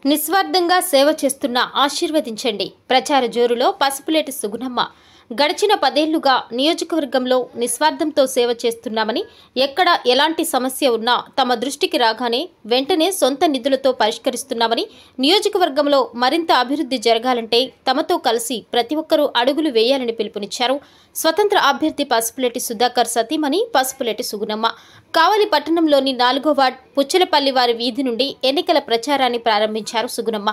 నిస్వార్థంగా సేవ చేస్తున్న ఆశీర్వదించండి. ప్రచార జోరులో పసుపులేటి సుగుణమ్మ. గడిచిన 10 ఏళ్లుగా నియోజకవర్గంలో నిస్వార్థంతో సేవ చేస్తున్నామని, ఎక్కడ ఎలాంటి సమస్య ఉన్నా తమ దృష్టికి రాగానే వెంటనే సొంత నిధులతో పరిష్కరిస్తున్నామని, నియోజకవర్గంలో మరింత అభివృద్ధి జరగాలంటే తమతో కలిసి ప్రతి ఒక్కరూ అడుగులు వేయాలని పిలుపునిచ్చారు. స్వతంత్ర అభ్యర్థి పసుపులేటి సుధాకర్ సతీమణి పసుపులేటి సుగుణమ్మ. కావలి పట్టణంలోని 4వ వార్డ్ పుచ్చలపల్లి వారి వీధి నుండి ఎన్నికల ప్రచారాన్ని ప్రారంభించారు సుగుణమ్మ.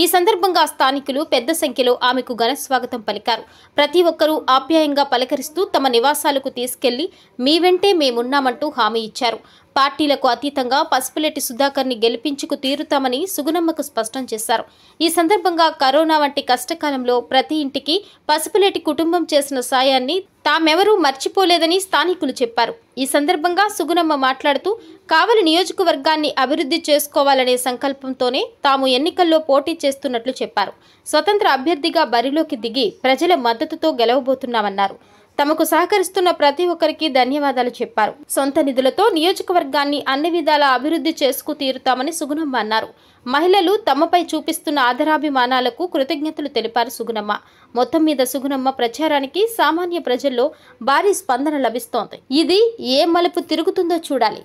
ఈ సందర్భంగా స్థానికులు పెద్ద సంఖ్యలో ఆమెకు ఘన స్వాగతం పలికారు. ప్రతి ఒక్కరూ ఆప్యాయంగా పలకరిస్తూ తమ నివాసాలకు తీసుకెళ్లి మీ వెంటే మేమున్నామంటూ హామీ ఇచ్చారు. పార్టీలకు అతీతంగా పసుపులేటి సుధాకర్ని గెలిపించుకు తీరుతామని సుగుణమ్మకు స్పష్టం చేశారు. ఈ సందర్భంగా కరోనా వంటి కష్టకాలంలో ప్రతి ఇంటికి పసుపులేటి కుటుంబం చేసిన సాయాన్ని తామెవరూ మర్చిపోలేదని స్థానికులు చెప్పారు. ఈ సందర్భంగా సుగుణమ్మ మాట్లాడుతూ, కావలి నియోజకవర్గాన్ని అభివృద్ధి చేసుకోవాలనే సంకల్పంతోనే తాము ఎన్నికల్లో పోటీ చేస్తున్నట్లు చెప్పారు. స్వతంత్ర అభ్యర్థిగా బరిలోకి దిగి ప్రజల మద్దతుతో గెలవబోతున్నామన్నారు. తమకు సహకరిస్తున్న ప్రతి ఒక్కరికి ధన్యవాదాలు చెప్పారు. సొంత నిధులతో నియోజకవర్గాన్ని అన్ని విధాలా అభివృద్ధి చేసుకు తీరుతామని సుగుణమ్మ అన్నారు. మహిళలు తమపై చూపిస్తున్న ఆదరాభిమానాలకు కృతజ్ఞతలు తెలిపారు సుగుణమ్మ. మొత్తం మీద సుగుణమ్మ ప్రచారానికి సామాన్య ప్రజల్లో భారీ స్పందన లభిస్తోంది. ఇది ఏ మలుపు తిరుగుతుందో చూడాలి.